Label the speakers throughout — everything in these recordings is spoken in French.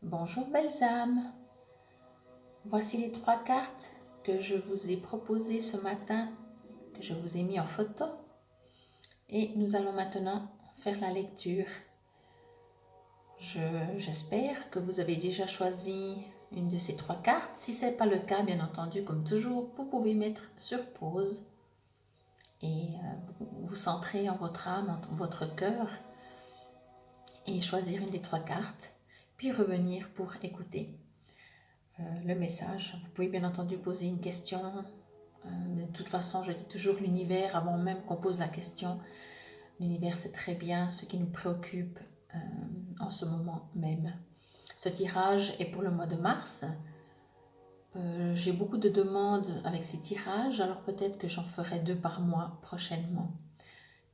Speaker 1: Bonjour belles âmes, voici les 3 cartes que je vous ai proposées ce matin, que je vous ai mis en photo. Et nous allons maintenant faire la lecture. J'espère que vous avez déjà choisi une de ces 3 cartes. Si ce n'est pas le cas, bien entendu, comme toujours, vous pouvez mettre sur pause et vous centrer en votre âme, en votre cœur et choisir une des 3 cartes, puis revenir pour écouter le message. Vous pouvez bien entendu poser une question. De toute façon, je dis toujours l'univers avant même qu'on pose la question. L'univers sait très bien ce qui nous préoccupe en ce moment même. Ce tirage est pour le mois de mars. J'ai beaucoup de demandes avec ces tirages, alors peut-être que j'en ferai 2 par mois prochainement.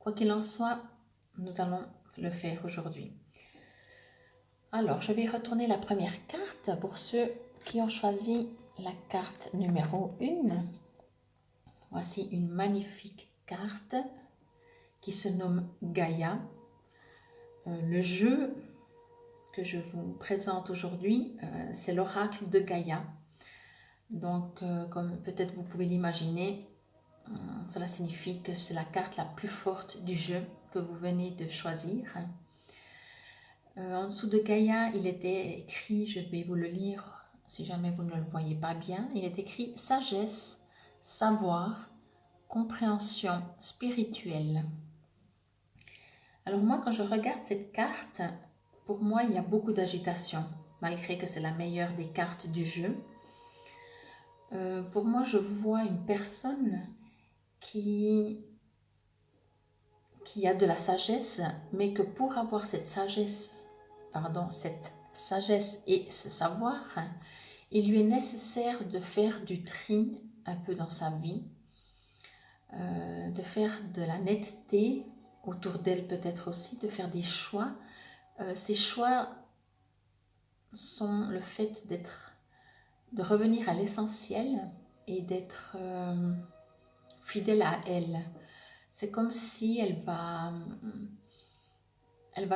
Speaker 1: Quoi qu'il en soit, nous allons le faire aujourd'hui. Alors, je vais retourner la première carte pour ceux qui ont choisi la carte numéro 1. Voici une magnifique carte qui se nomme Gaïa. Le jeu que je vous présente aujourd'hui, c'est l'oracle de Gaïa. Donc, comme peut-être vous pouvez l'imaginer, cela signifie que c'est la carte la plus forte du jeu que vous venez de choisir. En dessous de Gaïa, il était écrit, je vais vous le lire si jamais vous ne le voyez pas bien, il est écrit sagesse, savoir, compréhension spirituelle. Alors moi, quand je regarde cette carte, pour moi, il y a beaucoup d'agitation, malgré que c'est la meilleure des cartes du jeu. Pour moi, je vois une personne qui a de la sagesse, mais que pour avoir cette sagesse et ce savoir, il lui est nécessaire de faire du tri un peu dans sa vie, de faire de la netteté autour d'elle peut-être aussi, de faire des choix. Ces choix sont le fait de revenir à l'essentiel et d'être fidèle à elle. C'est comme si elle va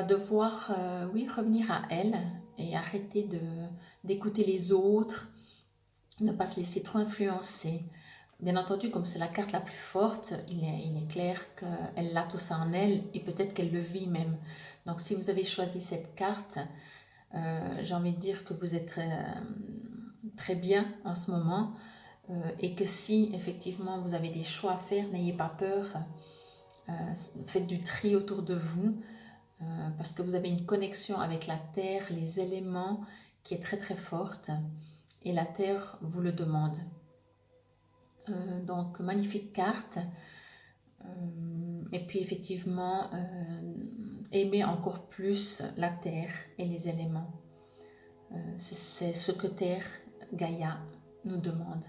Speaker 1: devoir revenir à elle et arrêter d'écouter les autres, ne pas se laisser trop influencer. Bien entendu, comme c'est la carte la plus forte, il est clair qu'elle a tout ça en elle et peut-être qu'elle le vit même. Donc si vous avez choisi cette carte, j'ai envie de dire que vous êtes très bien en ce moment et que si effectivement vous avez des choix à faire, n'ayez pas peur, faites du tri autour de vous parce que vous avez une connexion avec la terre, les éléments qui est très très forte et la terre vous le demande. Donc magnifique carte et puis effectivement aimer encore plus la terre et les éléments. C'est ce que Terre, Gaïa, nous demande.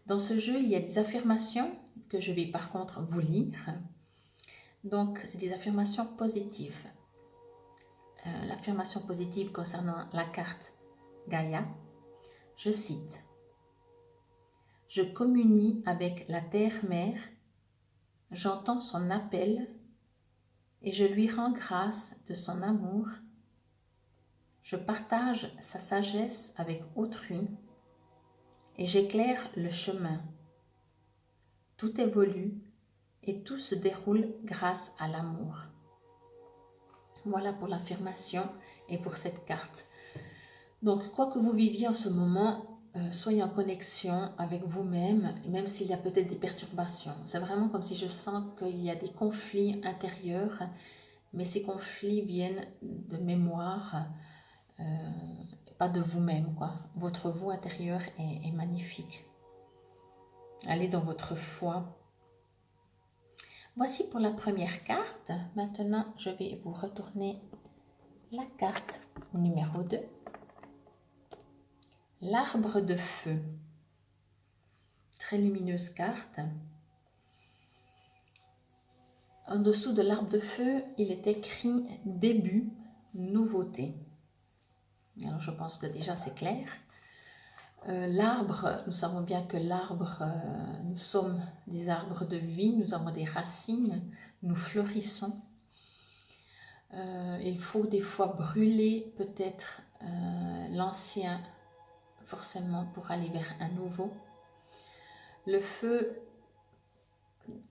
Speaker 1: Dans ce jeu, il y a des affirmations que je vais par contre vous lire. Donc, c'est des affirmations positives. L'affirmation positive concernant la carte Gaïa, je cite: « Je communie avec la Terre-Mère, j'entends son appel et je lui rends grâce de son amour. Je partage sa sagesse avec autrui et j'éclaire le chemin. Tout évolue et tout se déroule grâce à l'amour. » Voilà pour l'affirmation et pour cette carte. Donc, quoi que vous viviez en ce moment, soyez en connexion avec vous-même, même s'il y a peut-être des perturbations. C'est vraiment comme si je sens qu'il y a des conflits intérieurs, mais ces conflits viennent de mémoire, pas de vous-même, quoi. Votre vous intérieur est magnifique. Allez dans votre foi. Voici pour la première carte. Maintenant, je vais vous retourner la carte numéro 2. L'arbre de feu. Très lumineuse carte. En dessous de l'arbre de feu, il est écrit début, nouveauté. Alors, je pense que déjà c'est clair. L'arbre, nous savons bien que l'arbre, nous sommes des arbres de vie, nous avons des racines, nous fleurissons. Il faut des fois brûler peut-être l'ancien forcément pour aller vers un nouveau. Le feu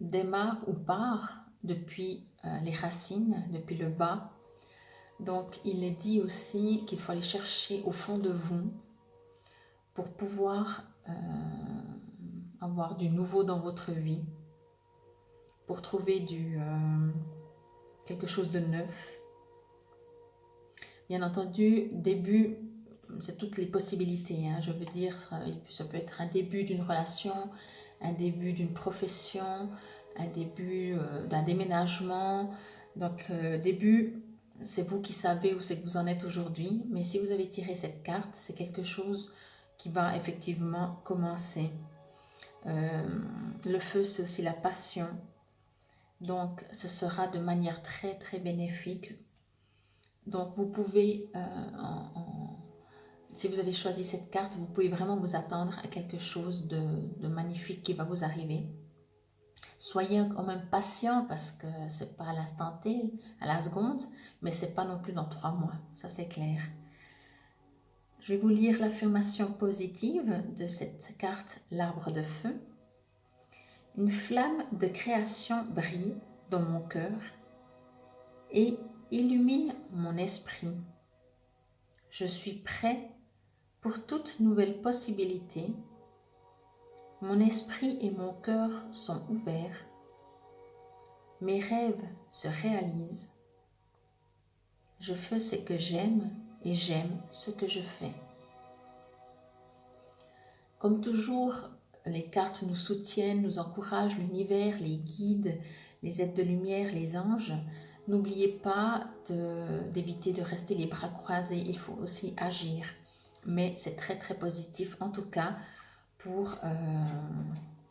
Speaker 1: démarre ou part depuis les racines, depuis le bas. Donc il est dit aussi qu'il faut aller chercher au fond de vous pour pouvoir avoir du nouveau dans votre vie, pour trouver quelque chose de neuf. Bien entendu, début, c'est toutes les possibilités. Je veux dire, ça peut être un début d'une relation, un début d'une profession, un début d'un déménagement. Donc, début, c'est vous qui savez où c'est que vous en êtes aujourd'hui. Mais si vous avez tiré cette carte, c'est quelque chose qui va effectivement commencer. Le feu, c'est aussi la passion. Donc, ce sera de manière très, très bénéfique. Donc, vous pouvez, si vous avez choisi cette carte, vous pouvez vraiment vous attendre à quelque chose de magnifique qui va vous arriver. Soyez quand même patient parce que ce n'est pas à l'instant T, à la seconde, mais ce n'est pas non plus dans 3 mois, ça c'est clair. Je vais vous lire l'affirmation positive de cette carte, l'arbre de feu. Une flamme de création brille dans mon cœur et illumine mon esprit. Je suis prêt pour toute nouvelle possibilité. Mon esprit et mon cœur sont ouverts. Mes rêves se réalisent. Je fais ce que j'aime et j'aime ce que je fais. Comme toujours, les cartes nous soutiennent, nous encouragent, l'univers, les guides, les êtres de lumière, les anges. N'oubliez pas d'éviter de rester les bras croisés, il faut aussi agir. Mais c'est très très positif en tout cas pour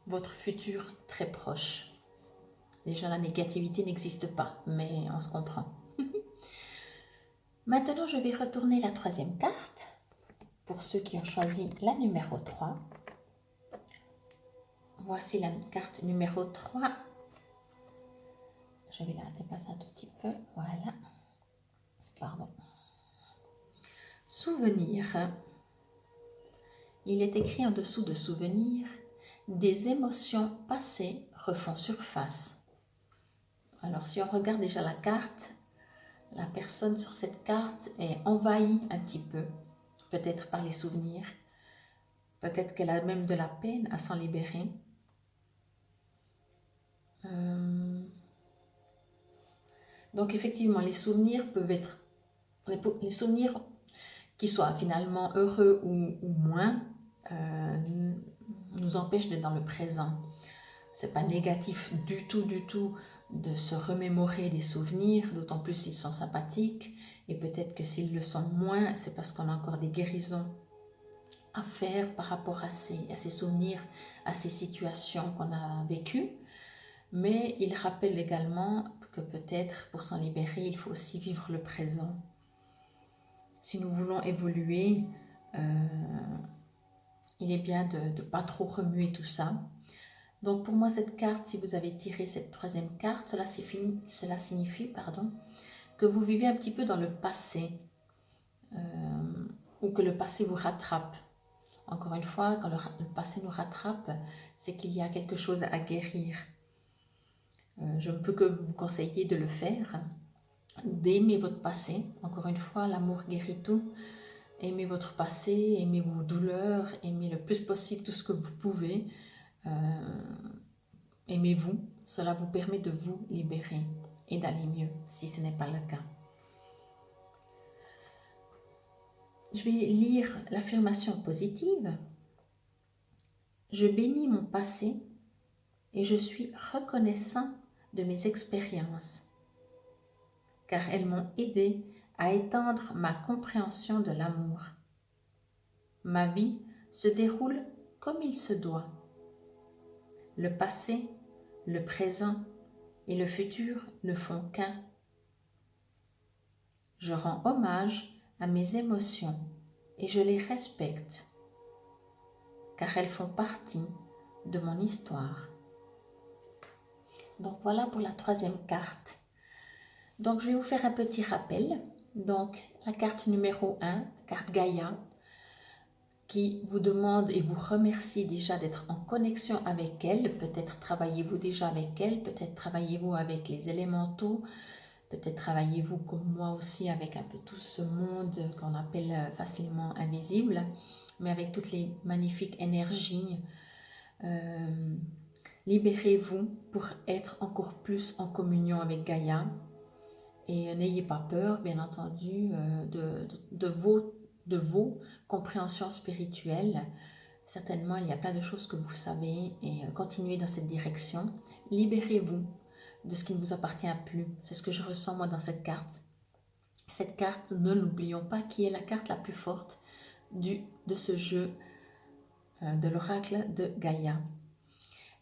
Speaker 1: votre futur très proche. Déjà la négativité n'existe pas, mais on se comprend. Maintenant je vais retourner la troisième carte pour ceux qui ont choisi la numéro 3. Voici la carte numéro 3. Je vais la déplacer un tout petit peu. Voilà. Pardon. Souvenir. Il est écrit en dessous de souvenir. Des émotions passées refont surface. Alors si on regarde déjà la carte, la personne sur cette carte est envahie un petit peu. Peut-être par les souvenirs. Peut-être qu'elle a même de la peine à s'en libérer. Donc effectivement, les souvenirs peuvent être, les souvenirs qui soient finalement heureux ou moins, nous empêchent d'être dans le présent. C'est pas négatif du tout de se remémorer des souvenirs, d'autant plus s'ils sont sympathiques. Et peut-être que s'ils le sont moins, c'est parce qu'on a encore des guérisons à faire par rapport à ces souvenirs, à ces situations qu'on a vécues. Mais il rappelle également que peut-être pour s'en libérer, il faut aussi vivre le présent. Si nous voulons évoluer, il est bien de ne pas trop remuer tout ça. Donc pour moi, cette carte, si vous avez tiré cette troisième carte, cela signifie que vous vivez un petit peu dans le passé ou que le passé vous rattrape. Encore une fois, quand le passé nous rattrape, c'est qu'il y a quelque chose à guérir. Je ne peux que vous conseiller de le faire, d'aimer votre passé. Encore une fois, l'amour guérit tout. Aimez votre passé, aimez vos douleurs, aimez le plus possible tout ce que vous pouvez. Aimez-vous, cela vous permet de vous libérer et d'aller mieux si ce n'est pas le cas. Je vais lire l'affirmation positive. Je bénis mon passé et je suis reconnaissant de mes expériences, car elles m'ont aidé à étendre ma compréhension de l'amour. Ma vie se déroule comme il se doit. Le passé, le présent et le futur ne font qu'un. Je rends hommage à mes émotions et je les respecte, car elles font partie de mon histoire. Donc voilà pour la troisième carte. Donc, je vais vous faire un petit rappel. Donc, la carte numéro 1, carte Gaïa, qui vous demande et vous remercie déjà d'être en connexion avec elle. Peut-être travaillez-vous déjà avec elle, peut-être travaillez-vous avec les élémentaux, peut-être travaillez-vous comme moi aussi avec un peu tout ce monde qu'on appelle facilement invisible, mais avec toutes les magnifiques énergies. Libérez-vous pour être encore plus en communion avec Gaïa. Et n'ayez pas peur, bien entendu, de vos compréhensions spirituelles. Certainement, il y a plein de choses que vous savez et continuez dans cette direction. Libérez-vous de ce qui ne vous appartient plus. C'est ce que je ressens moi dans cette carte. Cette carte, ne l'oublions pas, qui est la carte la plus forte de ce jeu de l'oracle de Gaïa.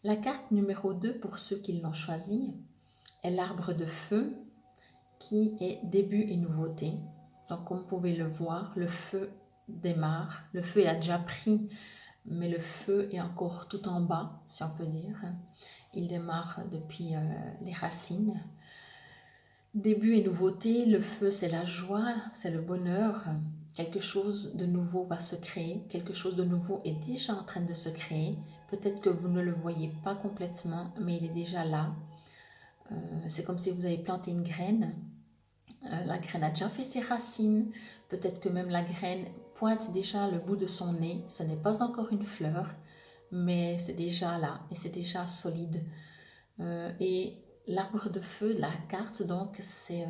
Speaker 1: La carte numéro 2, pour ceux qui l'ont choisi, est l'arbre de feu, qui est début et nouveauté. Donc, comme vous pouvez le voir, le feu démarre. Le feu, il a déjà pris, mais le feu est encore tout en bas, si on peut dire. Il démarre depuis les racines. Début et nouveauté, le feu, c'est la joie, c'est le bonheur. Quelque chose de nouveau va se créer. Quelque chose de nouveau est déjà en train de se créer. Peut-être que vous ne le voyez pas complètement, mais il est déjà là. C'est comme si vous avez planté une graine. La graine a déjà fait ses racines. Peut-être que même la graine pointe déjà le bout de son nez. Ce n'est pas encore une fleur, mais c'est déjà là et c'est déjà solide. Et l'arbre de feu de la carte, donc, c'est...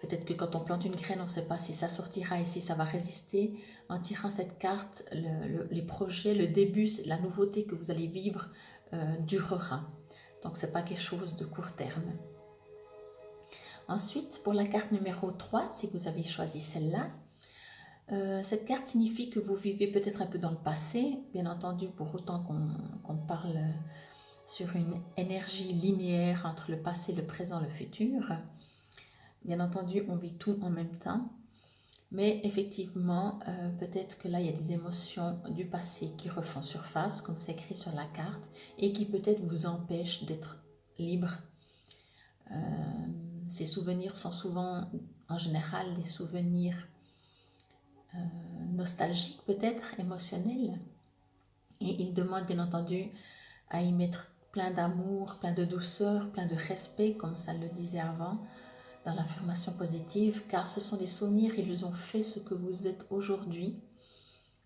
Speaker 1: peut-être que quand on plante une graine, on ne sait pas si ça sortira et si ça va résister. En tirant cette carte, les projets, le début, la nouveauté que vous allez vivre durera. Donc, ce n'est pas quelque chose de court terme. Ensuite, pour la carte numéro 3, si vous avez choisi celle-là, cette carte signifie que vous vivez peut-être un peu dans le passé, bien entendu, pour autant qu'on parle sur une énergie linéaire entre le passé, le présent, le futur. Bien entendu, on vit tout en même temps, mais effectivement, peut-être que là, il y a des émotions du passé qui refont surface, comme c'est écrit sur la carte, et qui peut-être vous empêchent d'être libre. Ces souvenirs sont souvent, en général, des souvenirs nostalgiques, peut-être, émotionnels. Et ils demandent, bien entendu, à y mettre plein d'amour, plein de douceur, plein de respect, comme ça le disait avant, dans l'affirmation positive, car ce sont des souvenirs, ils ont fait ce que vous êtes aujourd'hui.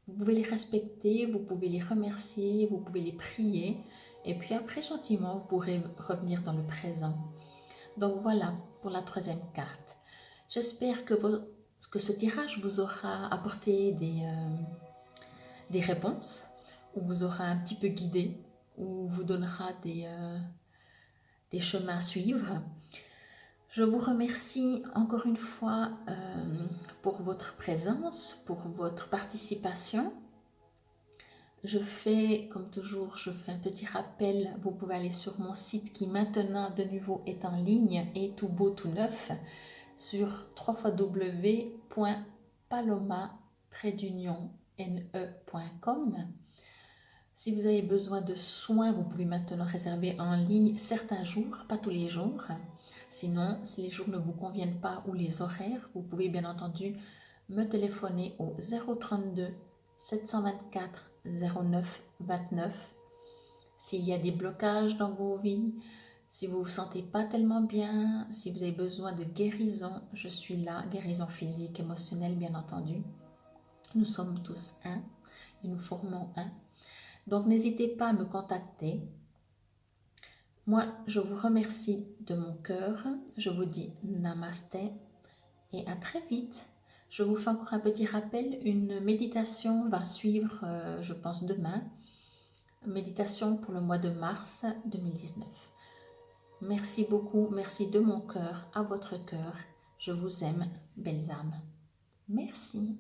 Speaker 1: Vous pouvez les respecter, vous pouvez les remercier, vous pouvez les prier, et puis après, gentiment, vous pourrez revenir dans le présent. Donc voilà pour la troisième carte. J'espère que ce tirage vous aura apporté des réponses, ou vous aura un petit peu guidé, ou vous donnera des chemins à suivre. Je vous remercie encore une fois pour votre présence, pour votre participation. Je fais, comme toujours, je fais un petit rappel. Vous pouvez aller sur mon site qui maintenant de nouveau est en ligne et tout beau, tout neuf sur www.paloma-ne.com. Si vous avez besoin de soins, vous pouvez maintenant réserver en ligne certains jours, pas tous les jours. Sinon, si les jours ne vous conviennent pas ou les horaires, vous pouvez bien entendu me téléphoner au 032 724 09 29. S'il y a des blocages dans vos vies, si vous ne vous sentez pas tellement bien, si vous avez besoin de guérison, je suis là, guérison physique, émotionnelle bien entendu. Nous sommes tous un et nous formons un. Donc n'hésitez pas à me contacter. Moi, je vous remercie de mon cœur. Je vous dis namasté et à très vite. Je vous fais encore un petit rappel. Une méditation va suivre, je pense, demain. Méditation pour le mois de mars 2019. Merci beaucoup. Merci de mon cœur à votre cœur. Je vous aime, belles âmes. Merci.